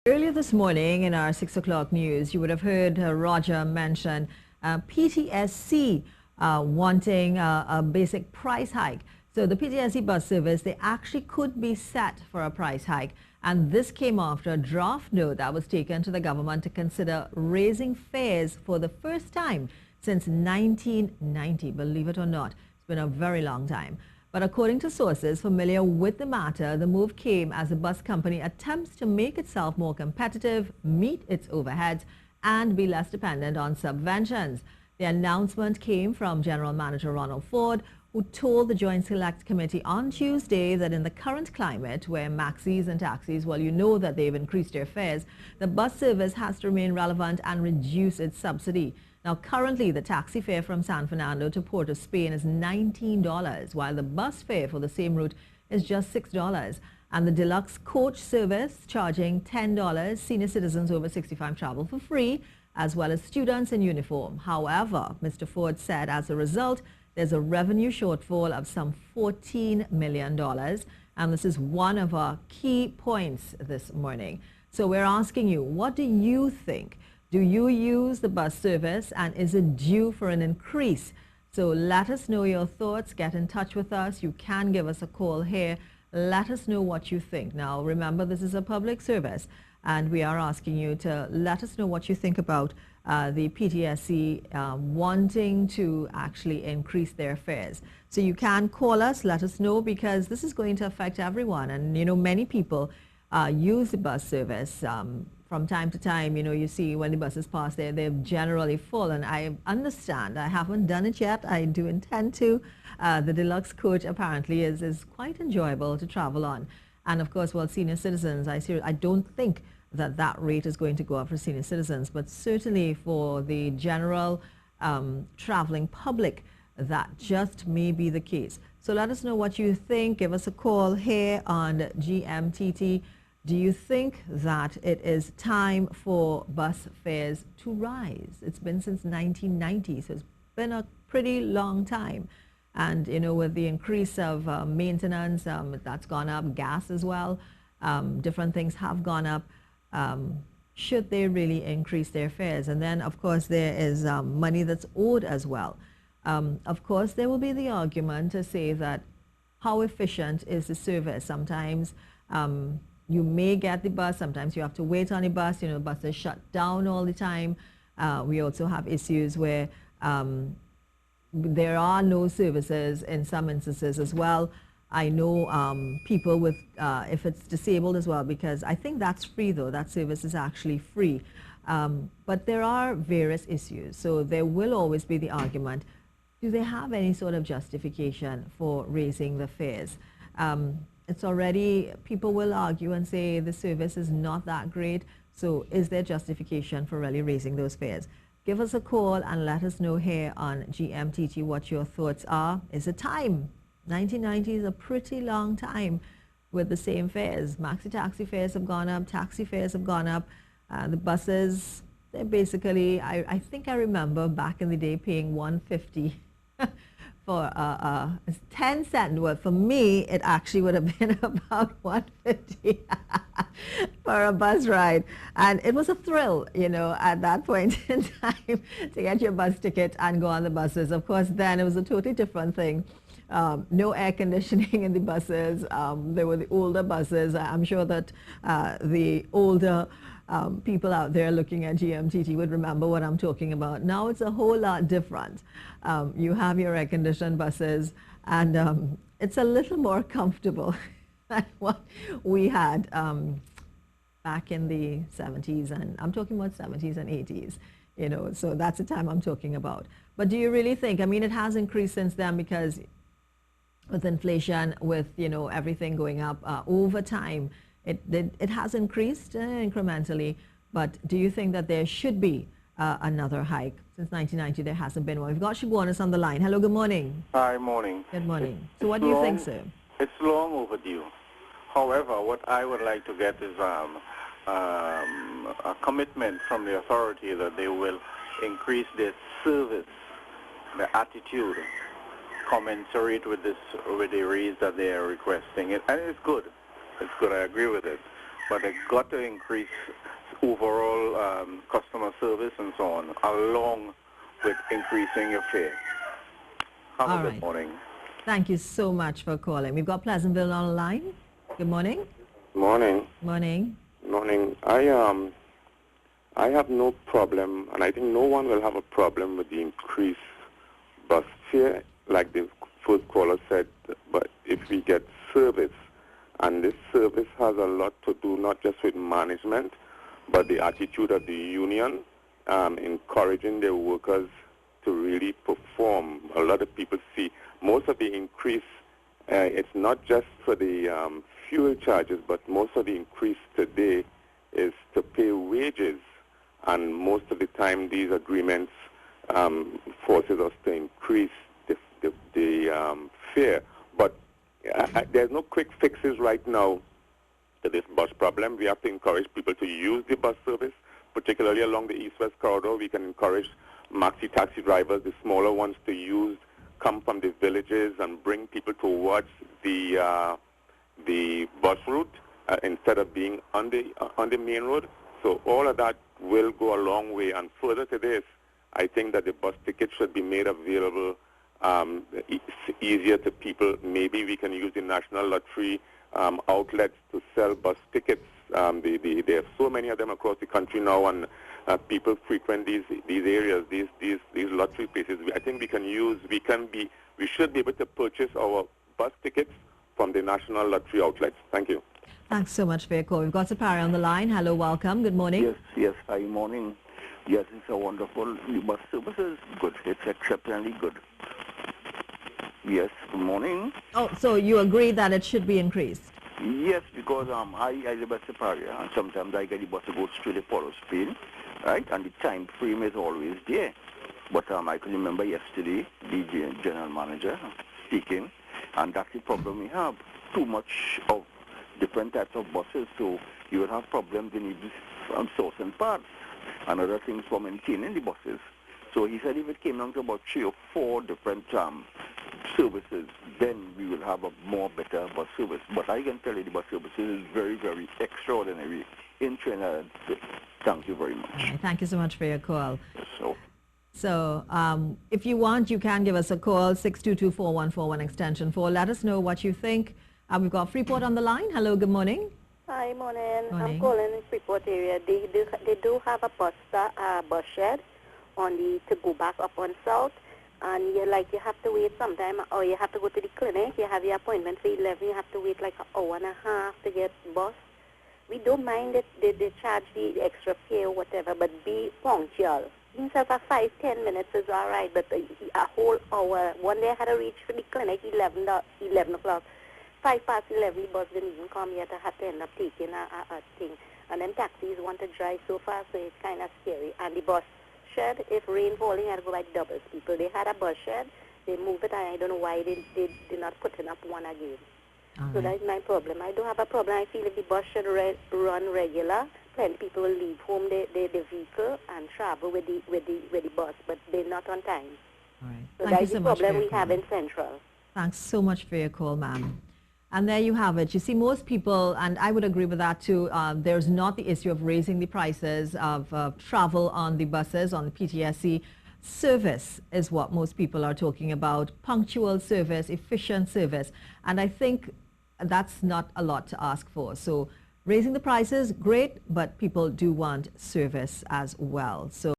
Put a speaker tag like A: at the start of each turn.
A: Earlier this morning in our 6 o'clock news, you would have heard Roger mention PTSC wanting a basic price hike. So the PTSC bus service, they actually could be set for a price hike. And this came after a draft note that was taken to the government to consider raising fares for the first time since 1990, believe it or not. It's been a very long time. But according to sources familiar with the matter, the move came as the bus company attempts to make itself more competitive, meet its overheads, and be less dependent on subventions. The announcement came from General Manager Ronald Forde, who told the Joint Select Committee on Tuesday that in the current climate, where maxis and taxis, well, you know that they've increased their fares, the bus service has to remain relevant and reduce its subsidy. Now, currently, the taxi fare from San Fernando to Port of Spain is $19, while the bus fare for the same route is just $6. And the deluxe coach service charging $10, senior citizens over 65 travel for free, as well as students in uniform. However, Mr. Forde said as a result, there's a revenue shortfall of some $14 million. And this is one of our key points this morning. So we're asking you, what do you think? Do you use the bus service, and is it due for an increase? So let us know your thoughts. Get in touch with us. You can give us a call here. Let us know what you think. Now, remember, this is a public service, and we are asking you to let us know what you think about the PTSC wanting to actually increase their fares. So you can call us, let us know, because this is going to affect everyone. And, you know, many people use the bus service. From time to time, you know, you see when the buses pass there, they're generally full. And I understand, I haven't done it yet. I do intend to. The deluxe coach apparently is quite enjoyable to travel on. And of course, well, senior citizens, I don't think that rate is going to go up for senior citizens, but certainly for the general traveling public, that just may be the case. So let us know what you think. Give us a call here on GMTT. Do you think that it is time for bus fares to rise? It's been since 1990, so it's been a pretty long time. And, you know, with the increase of maintenance, that's gone up, gas as well, different things have gone up. Should they really increase their fares? And then, of course, there is money that's owed as well. Of course, there will be the argument to say that how efficient is the service? Sometimes you may get the bus, sometimes you have to wait on the bus, you know, buses shut down all the time. We also have issues where there are no services in some instances as well. I know people with, if it's disabled as well, because I think that's free though, that service is actually free. But there are various issues, so there will always be the argument, do they have any sort of justification for raising the fares? It's already, people will argue and say the service is not that great, so is there justification for really raising those fares? Give us a call and let us know here on GMTT what your thoughts are. Is it time? 1990 is a pretty long time with the same fares. Maxi taxi fares have gone up, taxi fares have gone up. The buses, they're basically, I think I remember back in the day paying $1.50 for a 10-cent. Well, for me, it actually would have been about $1.50 for a bus ride. And it was a thrill, you know, at that point in time to get your bus ticket and go on the buses. Of course, then it was a totally different thing. No air conditioning in the buses. There were the older buses. I'm sure that the older people out there looking at GMTT would remember what I'm talking about. Now it's a whole lot different. You have your air-conditioned buses, and it's a little more comfortable than what we had back in the 70s, and I'm talking about 70s and 80s, you know, so that's the time I'm talking about. But do you really think, I mean, it has increased since then because with inflation, with, you know, everything going up over time, it has increased incrementally, but do you think that there should be another hike? Since 1990, there hasn't been one. We've got Shabuonis on the line. Hello, good morning.
B: Hi, morning.
A: Good morning. So what do you think, sir?
B: It's long overdue. However, what I would like to get is a commitment from the authority that they will increase their service, the attitude, commensurate with the raise that they are requesting. And it's good. It's good. I agree with it. but they've got to increase overall customer service and so on, along with increasing your fare. Have a good morning.
A: Thank you so much for calling. We've got Pleasantville on the line. Good morning.
C: Morning.
A: Morning.
C: Morning. I have no problem, and I think no one will have a problem with the increased bus fare, like the first caller said, but if we get service, and this service has a lot to do not just with management, but the attitude of the union, encouraging their workers to really perform. A lot of people see most of the increase, it's not just for the fuel charges, but most of the increase today is to pay wages, and most of the time these agreements forces us to increase the fare. But there's no quick fixes right now to this bus problem. We have to encourage people to use the bus service, particularly along the east-west corridor. We can encourage maxi taxi drivers, the smaller ones, to come from the villages and bring people towards the bus route instead of being on the main road. So all of that will go a long way. And further to this, I think that the bus tickets should be made available easier to people. Maybe we can use the National Lottery outlets to sell bus tickets. There are so many of them across the country now, and people frequent these areas, these lottery places. I think we should be able to purchase our bus tickets from the National Lottery outlets. Thank you.
A: Thanks so much for your call. We've got Sapari on the line. Hello, welcome. Good morning.
D: Yes, hi, morning. Yes, it's a wonderful bus service is good. It's exceptionally good. Yes, good morning.
A: Oh, so you agree that it should be increased?
D: Yes, because I live at Sapari, and sometimes I get the bus to go straight to Port of Spain, right? And the time frame is always there. But I can remember yesterday the general manager speaking, and that's the problem we have. Too much of different types of buses, so you will have problems in sourcing parts and other things for maintaining the buses. So he said if it came down to about 3 or 4 different services, then we will have a more better bus service. But I can tell you the bus service is very, very extraordinary in Trinidad. Thank you very much.
A: Right, thank you so much for your call.
D: So
A: if you want, you can give us a call, 622-4141 extension 4. Let us know what you think. We've got Freeport on the line. Hello, good morning.
E: Hi, morning.
A: Morning.
E: I'm calling in Freeport area. They do have a bus shed to go back up on south, and you have to wait sometime, or you have to go to the clinic. You have your appointment for 11. You have to wait like an hour and a half to get bus. We don't mind that they charge the extra fare or whatever, but be punctual. Himself at 5-10 minutes is all right, but a whole hour. One day I had to reach for the clinic 11 o'clock. 5 past 11, the bus didn't even come yet. I had to end up taking a thing. And then taxis want to drive so fast, so it's kind of scary. And the bus shed, if rain falling, I had to go by doubles. People, they had a bus shed, they moved it, and I don't know why they did not put up one again. So that's my problem. I don't have a problem. I feel if the bus should run regular, plenty people will leave home the vehicle and travel with the bus, but they're not on time.
A: All right.
E: So
A: Thank
E: that's
A: you so
E: the
A: much
E: problem we have in Central.
A: Thanks so much for your call, ma'am. And there you have it. You see, most people, and I would agree with that too, there's not the issue of raising the prices of travel on the buses, on the PTSC. Service is what most people are talking about. Punctual service, efficient service. And I think that's not a lot to ask for. So raising the prices, great, but people do want service as well. So